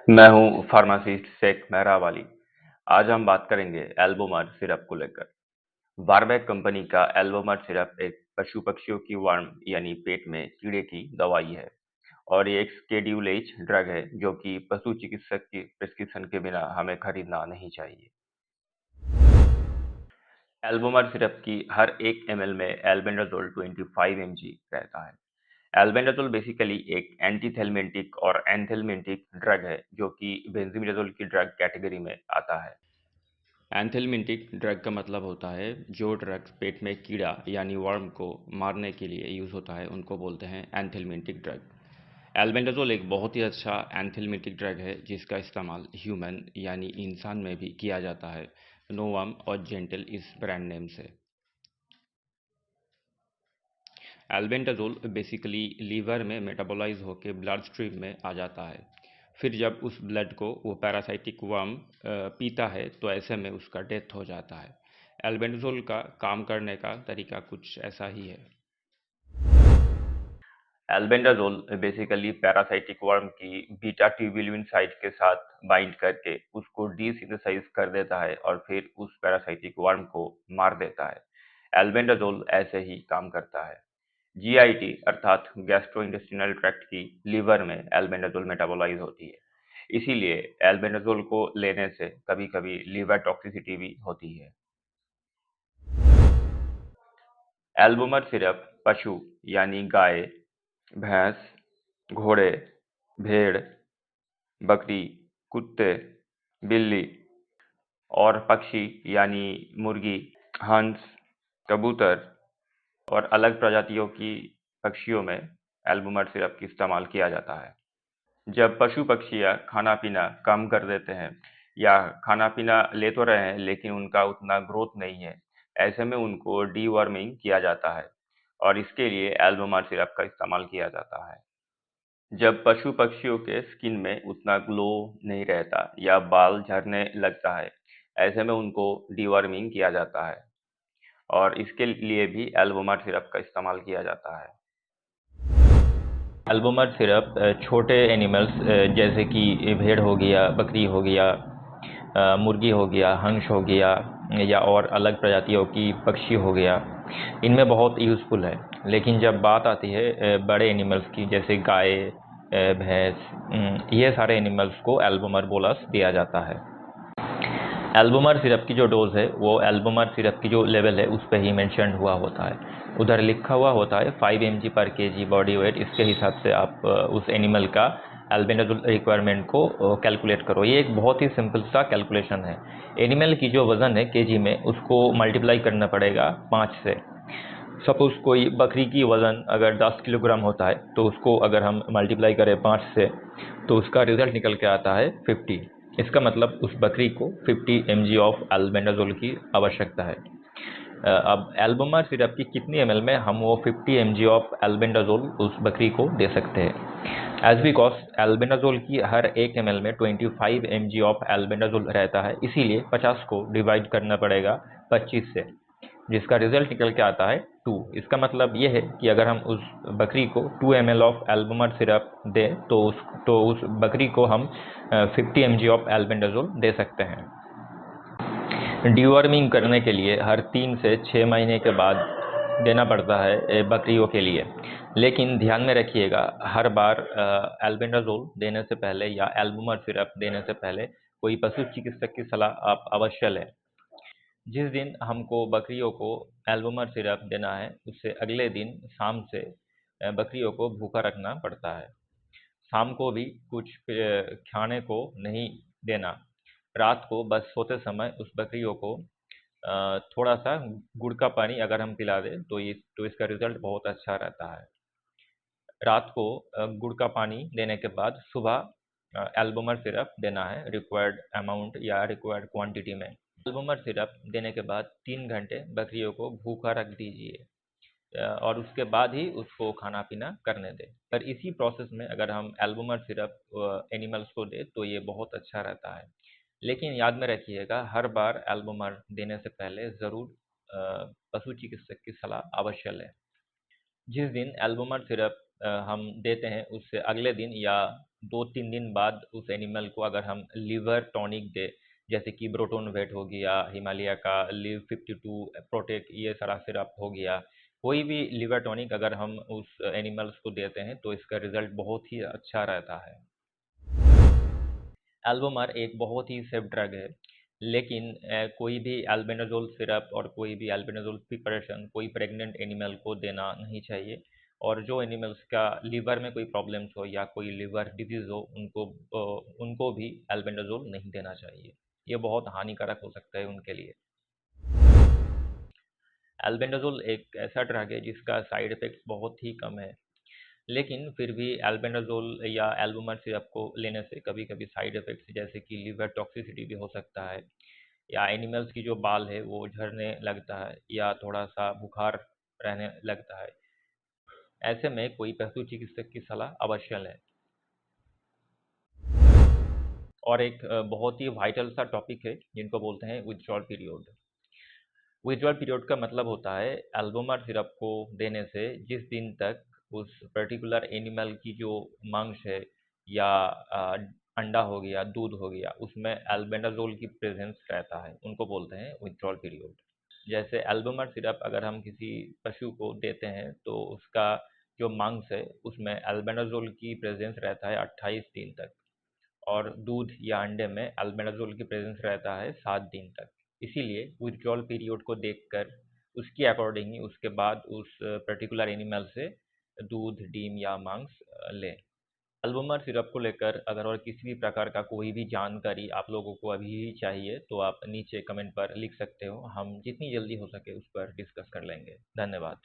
मैं हूं फार्मासिस्ट शेख मेहरावाली। आज हम बात करेंगे एल्बोमर सिरप को लेकर। बारबैक कंपनी का एल्बोमर सिरप एक पशु पक्षियों की वर्म यानी पेट में कीड़े की दवाई है और ये एक स्केड्यूल एच ड्रग है जो कि पशु चिकित्सक की प्रिस्क्रिप्शन के बिना हमें खरीदना नहीं चाहिए। एल्बोमर सिरप की हर 1 ml में एल्बेंडाजोल 25 mg रहता है। एल्बेंडाजोल बेसिकली एक एंटीथेलमेंटिक और एंथेलमेंटिक ड्रग है जो कि बेंजीमिडाजोल की ड्रग कैटेगरी में आता है। एंथेलमेंटिक ड्रग का मतलब होता है जो ड्रग पेट में कीड़ा यानी वर्म को मारने के लिए यूज़ होता है उनको बोलते हैं एंथेलमेंटिक ड्रग। एल्बेंडाजोल एक बहुत ही अच्छा एंथेलमेंटिक ड्रग है जिसका इस्तेमाल ह्यूमन यानी इंसान में भी किया जाता है, नोवाम और जेंटल इस ब्रांड नेम से। एल्बेंडाजोल बेसिकली लीवर में मेटाबोलाइज होकर ब्लड स्ट्रीम में आ जाता है। फिर जब उस ब्लड को वो पैरासाइटिक वर्म पीता है तो ऐसे में उसका डेथ हो जाता है। एल्बेंडाजोल का काम करने का तरीका कुछ ऐसा ही है। एल्बेंडाजोल बेसिकली पैरासाइटिक वर्म की बीटा ट्यूबुलिन साइट के साथ बाइंड करके उसको डीसिंथेसाइज कर देता है और फिर उस पैरासाइटिक वर्म को मार देता है। एल्बेंडाजोल ऐसे ही काम करता है। जीआईटी अर्थात गैस्ट्रोइंटेस्टिनल ट्रैक्ट की लीवर में एल्बेंडाजोल मेटाबोलाइज होती है। इसीलिए एल्बेंडाजोल को लेने से कभी-कभी लीवर टॉक्सिसिटी भी होती है। एल्बुमर सिरप पशु यानी गाय, भैंस, घोड़े, भेड़, बकरी, कुत्ते, बिल्ली और पक्षी यानी मुर्गी, हंस, कबूतर और अलग प्रजातियों की पक्षियों में एल्बुमर सिरप की इस्तेमाल किया जाता है। जब पशु-पक्षियाँ खाना-पीना कम कर देते हैं या खाना-पीना ले तो रहे हैं लेकिन उनका उतना ग्रोथ नहीं है, ऐसे में उनको डीवर्मिंग किया जाता है और इसके लिए एल्बोमर सिरप का इस्तेमाल किया जाता है। जब पशु-पक्षियों के स्किन में उतना ग्लो नहीं रहता या बाल झड़ने लगता है, ऐसे में उनको डीवर्मिंग किया जाता है और इसके लिए भी एल्बोमर सिरप का इस्तेमाल किया जाता है। एल्बुमर सिरप छोटे एनिमल्स जैसे कि भेड़ हो गया, बकरी हो गया, मुर्गी हो गया, हंस हो गया या और अलग प्रजातियों की पक्षी हो गया, इनमें बहुत यूज़फुल है। लेकिन जब बात आती है बड़े एनिमल्स की जैसे गाय, भैंस, ये सारे एनिमल्स को एल्बुमर बोलस दिया जाता है। एल्बुमर सिरप की जो डोज़ है वो एल्बुमर सिरप की जो लेवल है उस पे ही मेंशन्ड हुआ होता है। उधर लिखा हुआ होता है 5 mg पर केजी बॉडी वेट, इसके हिसाब से आप उस एनिमल का एल्बेंडाजोल रिक्वायरमेंट को कैलकुलेट करो। ये एक बहुत ही सिंपल सा कैलकुलेशन है। एनिमल की जो वज़न है केजी में उसको मल्टीप्लाई करना पड़ेगा 5 से। सपोज़ कोई बकरी की वज़न अगर 10 किलोग्राम होता है तो उसको अगर हम मल्टीप्लाई करें 5 से तो उसका रिज़ल्ट निकल के आता है 50। इसका मतलब उस बकरी को 50 mg ऑफ एल्बेंडाजोल की आवश्यकता है। अब एल्बुमर सिरप की कितनी ml में हम वो 50 mg ऑफ एल्बेंडाजोल उस बकरी को दे सकते हैं। एज बिकॉज एल्बेंडाजोल की हर 1 ml में 25 mg ऑफ एल्बेंडाजोल रहता है, इसीलिए 50 को डिवाइड करना पड़ेगा 25 से, जिसका रिजल्ट निकल के आता है 2। इसका मतलब ये है कि अगर हम उस बकरी को 2 ml ऑफ एल्बुमर सिरप दें तो उस बकरी को हम 50 mg ऑफ एल्बेंडाजोल दे सकते हैं। डिवर्मिंग करने के लिए हर 3 से 6 महीने के बाद देना पड़ता है बकरियों के लिए। लेकिन ध्यान में रखिएगा हर बार एल्बेंडाजोल देने से पहले या एल्बुमर सिरप देने से पहले कोई पशु चिकित्सक की सलाह आप अवश्य लें। जिस दिन हमको बकरियों को एल्बुमर सिरप देना है उससे अगले दिन शाम से बकरियों को भूखा रखना पड़ता है। शाम को भी कुछ खाने को नहीं देना। रात को बस सोते समय उस बकरियों को थोड़ा सा गुड़ का पानी अगर हम पिला दें तो इसका रिजल्ट बहुत अच्छा रहता है। रात को गुड़ का पानी देने के बाद सुबह एल्बुमर सिरप देना है रिक्वायर्ड अमाउंट या रिक्वायर्ड क्वांटिटी में। एल्बुमर सिरप देने के बाद 3 घंटे बकरियों को भूखा रख दीजिए और उसके बाद ही उसको खाना पीना करने दें। पर इसी प्रोसेस में अगर हम एल्बुमर सिरप एनिमल्स को दें तो ये बहुत अच्छा रहता है। लेकिन याद में रखिएगा हर बार एल्बुमर देने से पहले ज़रूर पशु चिकित्सक की सलाह अवश्य लें। जिस दिन एल्बुमर सिरप हम देते हैं उससे अगले दिन या 2-3 दिन बाद उस एनिमल को अगर हम लिवर टॉनिक दें, जैसे कि ब्रोटोन वेट हो गया, हिमालय का लिव 52 प्रोटेक, ये सारा सिरप हो गया, कोई भी लिवर टॉनिक अगर हम उस एनिमल्स को देते हैं तो इसका रिजल्ट बहुत ही अच्छा रहता है। एल्बोमर एक बहुत ही सेफ ड्रग है, लेकिन कोई भी एल्बेंडाजोल सिरप और कोई भी एल्बेंडाजोल प्रिपरेशन कोई प्रेग्नेंट एनिमल को देना नहीं चाहिए। और जो एनिमल्स का लिवर में कोई प्रॉब्लम्स हो या कोई लिवर डिजीज़ हो, उनको भी एल्बेंडाजोल नहीं देना चाहिए। ये बहुत हानिकारक हो सकता है उनके लिए। एल्बेंडाजोल एक ऐसा ड्रग है जिसका साइड इफ़ेक्ट्स बहुत ही कम है, लेकिन फिर भी एल्बेंडाजोल या एल्बुमर सिरप को लेने से कभी-कभी साइड इफ़ेक्ट्स जैसे कि लिवर टॉक्सिसिटी भी हो सकता है, या एनिमल्स की जो बाल है वो झड़ने लगता है या थोड़ा-सा बुखार रहने लगता है। ऐसे में कोई पशु चिकित्सक की सलाह अवश्य लें। और एक बहुत ही वाइटल सा टॉपिक है जिनको बोलते हैं विथड्रॉल पीरियड। विथड्रॉल पीरियड का मतलब होता है एल्बुमर सिरप को देने से जिस दिन तक उस पर्टिकुलर एनिमल की जो मांस है या अंडा हो गया, दूध हो गया, उसमें एल्बेंडाजोल की प्रेजेंस रहता है, उनको बोलते हैं विथड्रॉल पीरियड। जैसे एल्बुमर सिरप अगर हम किसी पशु को देते हैं तो उसका जो मांस है उसमें एल्बेंडाजोल की प्रेजेंस रहता है 28 दिन तक, और दूध या अंडे में अल्बेंडाजोल की प्रेजेंस रहता है 7 दिन तक। इसीलिए विथड्रॉल पीरियड को देखकर उसके अकॉर्डिंग ही उसके बाद उस पर्टिकुलर एनिमल से दूध, डीम या मांस लें। अल्बुमर सिरप को लेकर अगर और किसी भी प्रकार का कोई भी जानकारी आप लोगों को अभी ही चाहिए तो आप नीचे कमेंट पर लिख सकते हो। हम जितनी जल्दी हो सके उस पर डिस्कस कर लेंगे। धन्यवाद।